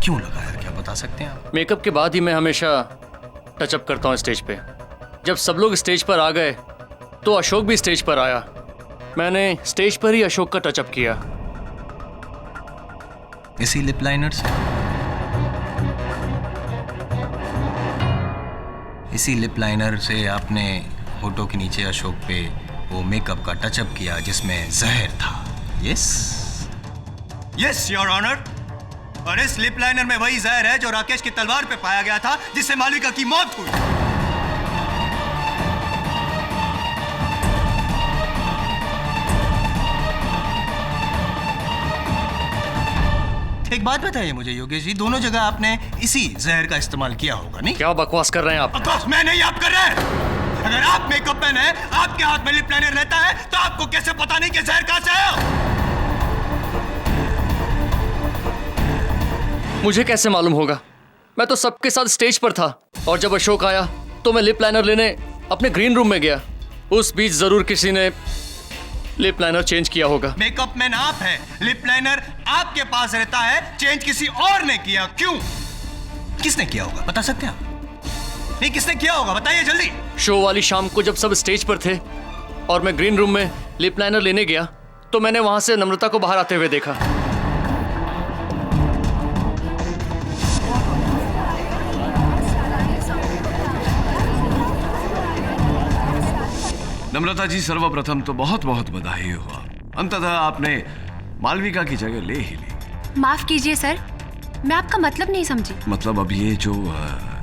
क्यों लगाया, क्या बता सकते हैं आप? मेकअप के बाद ही मैं हमेशा टचअप करता हूँ स्टेज पे। जब सब लोग स्टेज पर आ गए तो अशोक भी स्टेज पर आया। मैंने स्टेज पर ही अशोक का टचअप किया। इसी लिप लाइनर से? इसी लिप लाइनर से आपने होठों के नीचे अशोक पे वो मेकअप का टचअप किया जिसमें जहर था। यस यस योर ऑनर, और इस लिप लाइनर में वही जहर है जो राकेश की तलवार पे पाया गया था जिससे मालविका की मौत हुई। एक बात बताइए मुझे योगेश जी, दोनों जगह आपने इसी जहर का इस्तेमाल किया होगा, नहीं? क्या बकवास कर रहे हैं आप? बकवास मैं नहीं, आप कर रहे हैं। अगर आप मेकअप मैन हैं, आपके हाथ में लिप लाइनर रहता है, तो आपको कैसे पता नहीं कि जहर कहां से आया? मुझे कैसे मालूम होगा? मैं तो सबके साथ स्टेज पर था, और जब अशोक आया तो मैं लिप लाइनर लेने अपने ग्रीन रूम में गया। उस बीच जरूर किसी ने लिप लाइनर चेंज किया होगा। मेकअप मैन आप हैं, लिप लाइनर आपके पास रहता है, चेंज किसी और ने किया। क्यों? किसने किया होगा, बता सकते हैं आप? नहीं, किसने किया होगा, बताइए जल्दी। शो वाली शाम को जब सब स्टेज पर थे और मैं ग्रीन रूम में लिप लाइनर लेने गया तो मैंने वहां से नम्रता को बाहर आते हुए देखा। नम्रता जी, सर्वप्रथम तो बहुत बहुत बधाई हुआ। अंततः आपने मालविका की जगह ले ही ली। माफ कीजिए सर, मैं आपका मतलब नहीं समझी। मतलब अब ये जो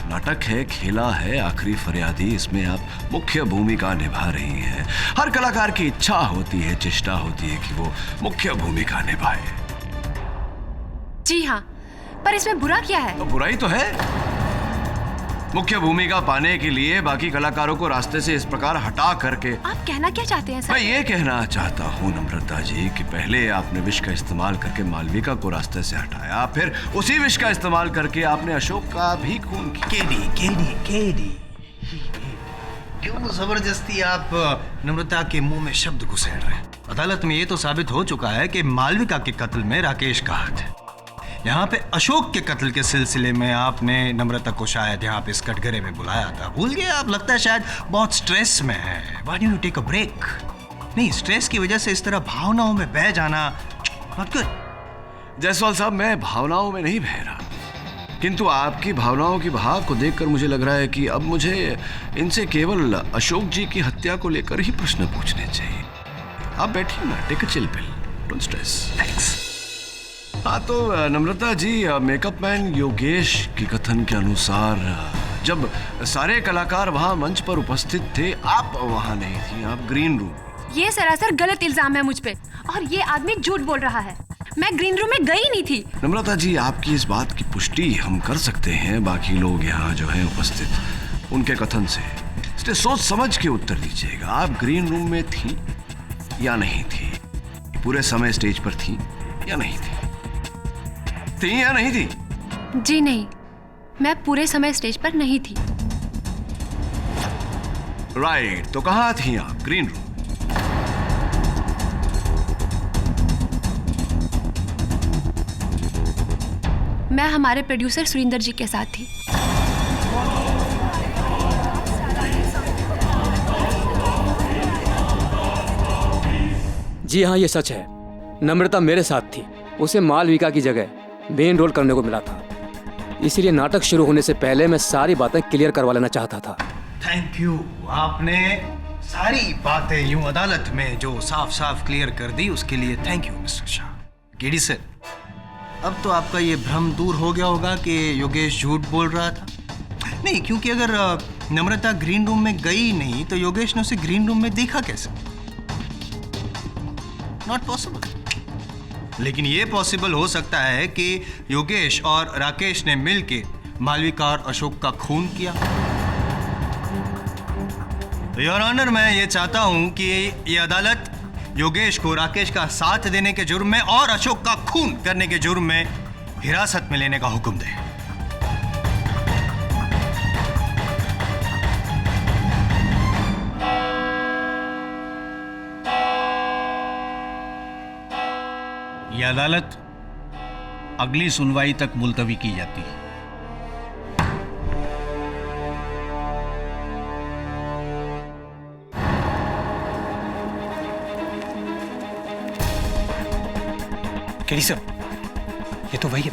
नाटक है, खेला है आखिरी फरियादी, इसमें आप मुख्य भूमिका निभा रही हैं। हर कलाकार की इच्छा होती है, चेष्टा होती है कि वो मुख्य भूमिका निभाए। जी हाँ, पर इसमें बुरा क्या है? तो बुराई तो है। मुख्य भूमिका पाने के लिए बाकी कलाकारों को रास्ते से इस प्रकार हटा करके। आप कहना क्या चाहते हैं सर? मैं ये कहना चाहता हूँ नम्रता जी कि पहले आपने विष का इस्तेमाल करके मालविका को रास्ते से हटाया, फिर उसी विष का इस्तेमाल करके आपने अशोक का भी खून किया। केडी क्यों जबरदस्ती आप नम्रता के मुंह में शब्द घुसेड़ रहे हैं? अदालत में ये तो साबित हो चुका है कि मालविका के कत्ल में राकेश का हाथ है। यहाँ पे अशोक के कत्ल के सिलसिले में आपने नम्रता को शायद यहाँ पे इस कटघरे में बुलाया था, भूल गए आप? लगता है शायद बहुत स्ट्रेस में है। Why don't you take a break? नहीं, स्ट्रेस की वजह से इस तरह भावनाओं में बह जाना नॉट गुड। जायसवाल साहब, मैं भावनाओं में नहीं बह रहा, किंतु आपकी भावनाओं की बहाव को देखकर मुझे लग रहा है कि अब मुझे इनसे केवल अशोक जी की हत्या को लेकर ही प्रश्न पूछने चाहिए। आप बैठिए ना, take a chill pill, don't stress. Thanks. हाँ तो नम्रता जी, मेकअप मैन योगेश की कथन के अनुसार जब सारे कलाकार वहाँ मंच पर उपस्थित थे, आप वहाँ नहीं थी, आप ग्रीन रूम। ये सरासर गलत इल्जाम है मुझ पे, और ये आदमी झूठ बोल रहा है। मैं ग्रीन रूम में गई नहीं थी। नम्रता जी, आपकी इस बात की पुष्टि हम कर सकते हैं बाकी लोग यहाँ जो हैं उपस्थित, उनके कथन से। इसलिए सोच समझ के उत्तर दीजिएगा। आप ग्रीन रूम में थी या नहीं थी? पूरे समय स्टेज पर थी या नहीं थी? थी या नहीं थी? जी नहीं, मैं पूरे समय स्टेज पर नहीं थी। राइट, तो कहाँ थी आप? Green room. मैं हमारे प्रोड्यूसर सुरिंदर जी के साथ थी। जी हाँ, ये सच है। नम्रता मेरे साथ थी। उसे मालविका की जगह मेन रोल करने को मिला था, इसीलिए नाटक शुरू होने से पहले मैं सारी बातें क्लियर करवा लेना चाहता था। थैंक यू, आपने सारी बातें यूं अदालत में जो साफ साफ क्लियर कर दी, उसके लिए thank you mister Shah. KD sir, अब तो आपका ये भ्रम दूर हो गया होगा कि योगेश झूठ बोल रहा था। नहीं, क्योंकि अगर नम्रता ग्रीन रूम में गई नहीं तो योगेश ने उसे ग्रीन रूम में देखा कैसे? Not possible. लेकिन ये पॉसिबल हो सकता है कि योगेश और राकेश ने मिलके मालविका और अशोक का खून किया। योर ऑनर, मैं ये चाहता हूं कि ये अदालत योगेश को राकेश का साथ देने के जुर्म में और अशोक का खून करने के जुर्म में हिरासत में लेने का हुक्म दे। यह अदालत अगली सुनवाई तक मुलतवी की जाती है। केडी सर, ये तो वही है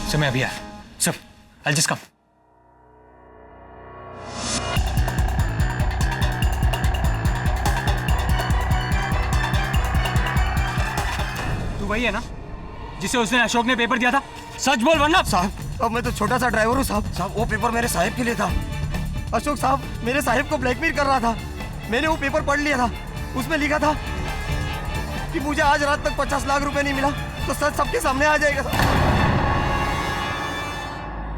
सर। मैं अभी आया सर। I just come. तू वही है ना जिसे उस दिन अशोक ने पेपर दिया था? सच बोल वरना। साहब, अब मैं तो छोटा सा ड्राइवर हूँ साहब। साहब, वो पेपर मेरे साहिब के लिए था। अशोक साहब मेरे साहिब को ब्लैकमेल कर रहा था। मैंने वो पेपर पढ़ लिया था। उसमें लिखा था कि मुझे आज रात तक 50 लाख रुपए नहीं मिला तो सच सबके सामने आ जाएगा।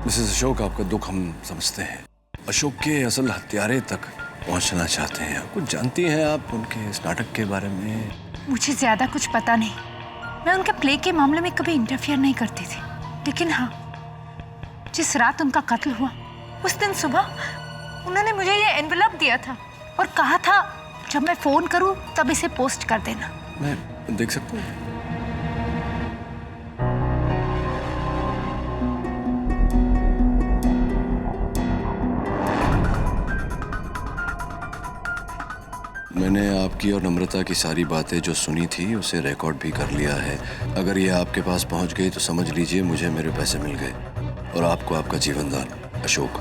मिसेस अशोक, आपका दुख हम समझते हैं। अशोक के असल हत्यारे तक पहुंचना चाहते हैं। कुछ जानती हैं आप उनके इस नाटक के बारे में? मुझे ज्यादा कुछ पता नहीं। मैं उनके प्ले के मामले में कभी इंटरफियर नहीं करती थी। लेकिन हाँ, जिस रात उनका कत्ल हुआ उस दिन सुबह उन्होंने मुझे ये एनवेलप दिया था और कहा था जब मैं फोन करूं तब इसे पोस्ट कर देना। मैं देख सकता हूँ? मैंने आपकी और नम्रता की सारी बातें जो सुनी थी उसे रिकॉर्ड भी कर लिया है। अगर ये आपके पास पहुंच गई तो समझ लीजिए मुझे मेरे पैसे मिल गए और आपको आपका जीवन दान। अशोक,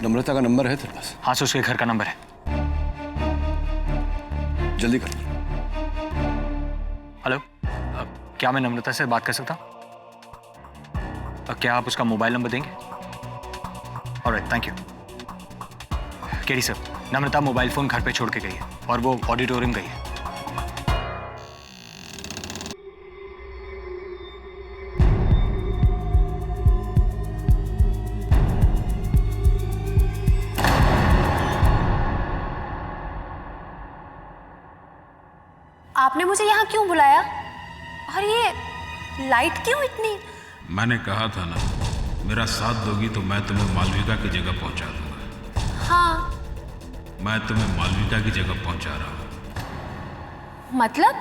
नम्रता का नंबर है तेरे पास? हाँ सर, उसके घर का नंबर है। जल्दी कर। हेलो, क्या मैं नम्रता से बात कर सकता हूँ? क्या आप उसका मोबाइल नंबर देंगे? Alright, thank you. KD sir, Namrata mobile phone घर पे छोड़ के गई है और वो ऑडिटोरियम गई है। आपने मुझे यहाँ क्यों बुलाया? और ये लाइट क्यों इतनी? मैंने कहा था ना, मेरा साथ दोगी तो मैं तुम्हें मालविका की जगह पहुंचा दूंगा। हाँ, मैं तुम्हें मालविका की जगह पहुंचा रहा हूं। मतलब?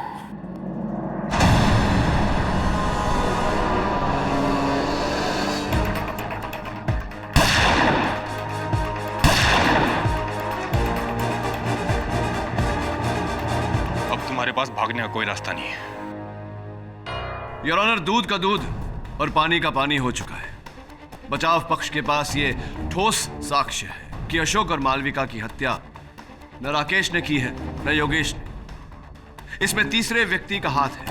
अब तुम्हारे पास भागने का कोई रास्ता नहीं है। योर ऑनर, दूध का दूध और पानी का पानी हो चुका है। बचाव पक्ष के पास ये ठोस साक्ष्य है कि अशोक और मालविका की हत्या न राकेश ने की है न योगेश ने। इसमें तीसरे व्यक्ति का हाथ है।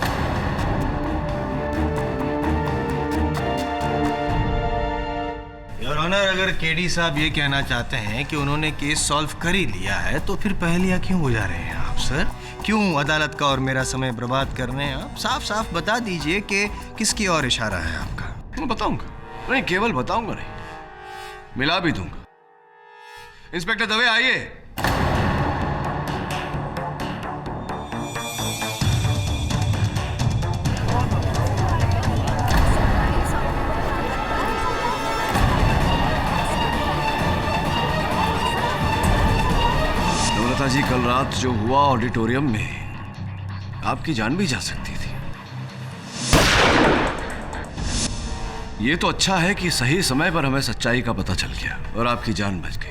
योर ऑनर, अगर केडी साहब ये कहना चाहते हैं कि उन्होंने केस सॉल्व कर ही लिया है तो फिर पहेलियां क्यों बुझा रहे हैं आप सर? क्यों अदालत का और मेरा समय बर्बाद कर रहे हैं आप? साफ साफ बता दीजिए कि किसकी ओर इशारा है आपका। मैं बताऊंगा, नहीं केवल बताऊंगा नहीं, मिला भी दूंगा। इंस्पेक्टर दवे, आइए। जी कल रात जो हुआ ऑडिटोरियम में, आपकी जान भी जा सकती थी। ये तो अच्छा है कि सही समय पर हमें सच्चाई का पता चल गया और आपकी जान बच गई।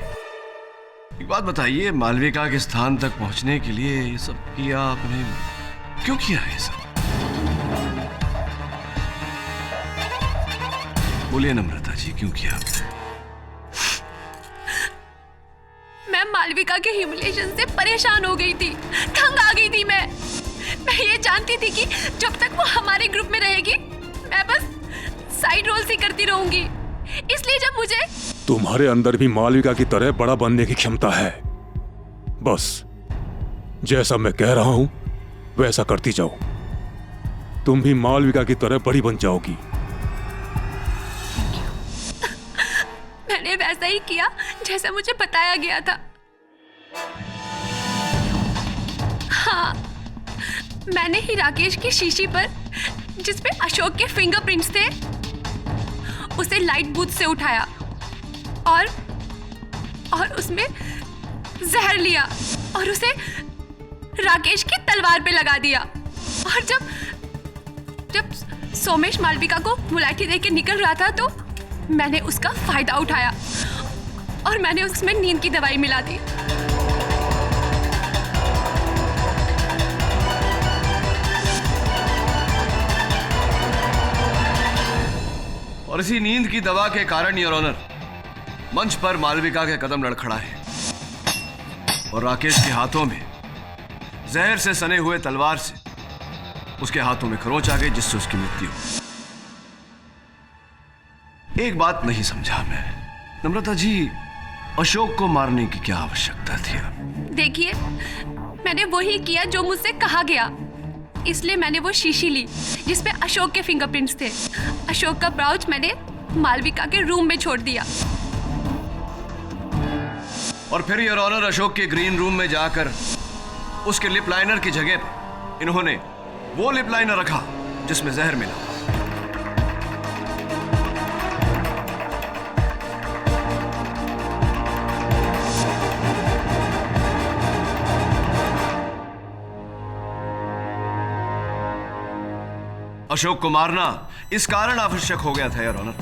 एक बात बताइए, मालविका के स्थान तक पहुंचने के लिए ये सब किया आपने, क्यों किया है ये सब? बोलिए नम्रता जी, क्यों किया आपने? मैं मालविका के ह्यूमिलिएशन से परेशान हो गई थी, तंग आ गई थी। मैं ये जानती थी कि जब तक वो हमारे ग्रुप में रहेगी मैं बस साइड रोल्स ही करती रहूंगी। इसलिए जब मुझे तुम्हारे अंदर भी मालविका की तरह बड़ा बनने की क्षमता है। बस जैसा मैं कह रहा हूं वैसा करती जाओ, तुम भी मालविका की तरह बड़ी बन जाओगी। मैंने वैसा ही किया जैसा मुझे बताया गया था। हाँ, मैंने ही राकेश की शीशी पर जिसपे अशोक के फिंगरप्रिंट्स थे उसे लाइट बूथ से उठाया और उसमें जहर लिया और उसे राकेश की तलवार पे लगा दिया। और जब सोमेश मालविका को मुलाठी देके निकल रहा था तो मैंने उसका फायदा उठाया और मैंने उसमें नींद की दवाई मिला दी। और इसी नींद की दवा के कारण योर ऑनर, मंच पर मालविका के कदम लड़खड़ाए और राकेश के हाथों में जहर से सने हुए तलवार से उसके हाथों में खरोंच आ गई, जिससे उसकी मृत्यु। एक बात नहीं समझा मैं, नम्रता जी, अशोक को मारने की क्या आवश्यकता थी? देखिए, मैंने वही किया जो मुझसे कहा गया। इसलिए मैंने वो शीशी ली जिसपे अशोक के फिंगरप्रिंट्स थे। अशोक का ब्राउच मैंने मालविका के रूम में छोड़ दिया। और फिर योर ऑनर, अशोक के ग्रीन रूम में जाकर उसके लिप लाइनर की जगह पर इन्होंने वो लिप लाइनर रखा जिसमें जहर मिला। अशोक को मारना इस कारण आवश्यक हो गया था योर ऑनर,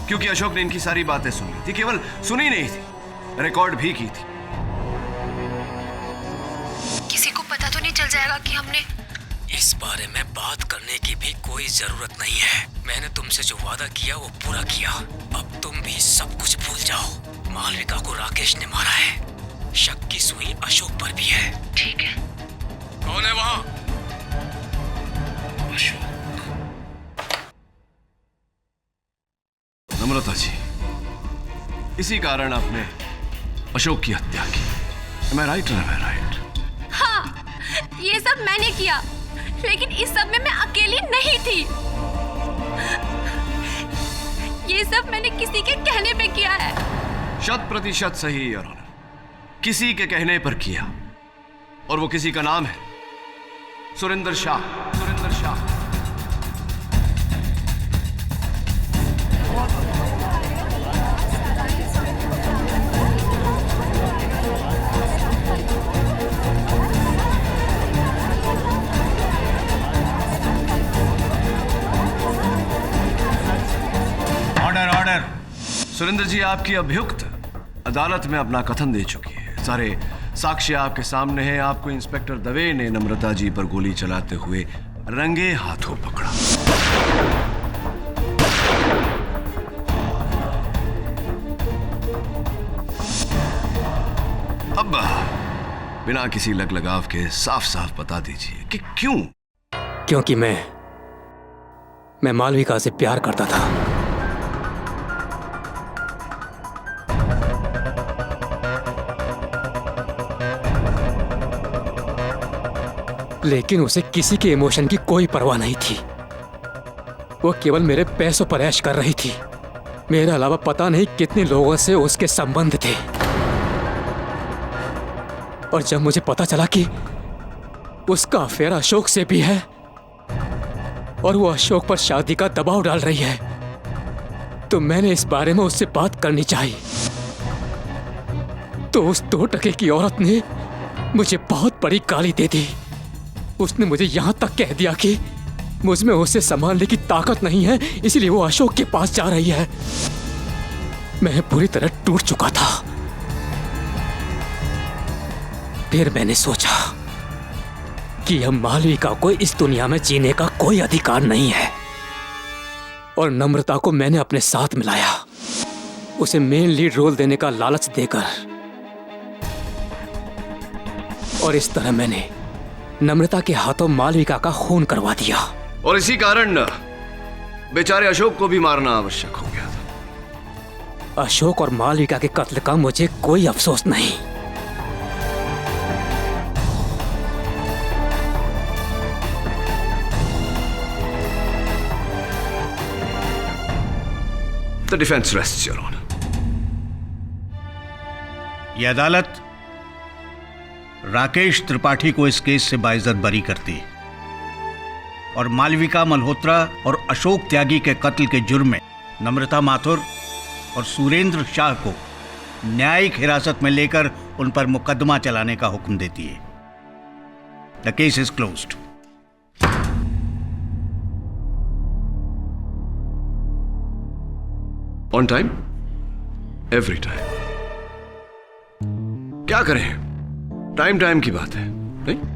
क्योंकि अशोक ने इनकी सारी बातें सुन ली थी। केवल सुनी नहीं थी, रिकॉर्ड भी की थी। किसी को पता तो नहीं चल जाएगा कि हमने इस बारे में बात करने की भी कोई जरूरत नहीं है। मैंने तुमसे जो वादा किया वो पूरा किया। अब तुम भी सब कुछ भूल जाओ। मालविका को राकेश ने मारा है, शक की सुई अशोक पर भी है। ठीक है। कौन है वहां? अशोक। नम्रता जी, इसी कारण आपने अशोक की हत्या की। Am I right or am I right? हाँ, ये सब मैंने किया, लेकिन इस सब में मैं अकेली नहीं थी। ये सब मैंने किसी के कहने पे किया है। 100% सही योर ऑनर, किसी के कहने पर किया, और वो किसी का नाम है सुरेंद्र शाह। सुरेंद्र शाह। Order order. सुरेंद्र जी, आपकी अभियुक्त अदालत में अपना कथन दे चुकी है। सारे साक्ष्य आपके सामने हैं। आपको इंस्पेक्टर दवे ने नम्रता जी पर गोली चलाते हुए रंगे हाथों पकड़ा। अब बिना किसी लगलगाव के साफ साफ बता दीजिए कि क्यों? क्योंकि मैं मालविका से प्यार करता था। लेकिन उसे किसी के इमोशन की कोई परवाह नहीं थी। वो केवल मेरे पैसों पर ऐश कर रही थी। मेरे अलावा पता नहीं कितने लोगों से उसके संबंध थे। और जब मुझे पता चला कि उसका अफेयर अशोक से भी है और वो अशोक पर शादी का दबाव डाल रही है, तो मैंने इस बारे में उससे बात करनी चाहिए। तो उस 2 टके की औरत ने मुझे बहुत बड़ी गाली दे दी। उसने मुझे यहां तक कह दिया कि मुझमें उसे संभालने की ताकत नहीं है, इसलिए वो अशोक के पास जा रही है। मैं पूरी तरह टूट चुका था। फिर मैंने सोचा कि अब मालविका को इस दुनिया में जीने का कोई अधिकार नहीं है, और नम्रता को मैंने अपने साथ मिलाया, उसे मेन लीड रोल देने का लालच देकर। और इस तरह मैंने नम्रता के हाथों मालविका का खून करवा दिया। और इसी कारण बेचारे अशोक को भी मारना आवश्यक हो गया था। अशोक और मालविका के कत्ल का मुझे कोई अफसोस नहीं। The defense rests, Your Honor. यह अदालत राकेश त्रिपाठी को इस केस से बाइज्जत बरी करती है और मालविका मल्होत्रा और अशोक त्यागी के कत्ल के जुर्म में नम्रता माथुर और सुरेंद्र शाह को न्यायिक हिरासत में लेकर उन पर मुकदमा चलाने का हुक्म देती है। The case is closed. On time, every time. क्या करें, टाइम टाइम की बात है, नहीं?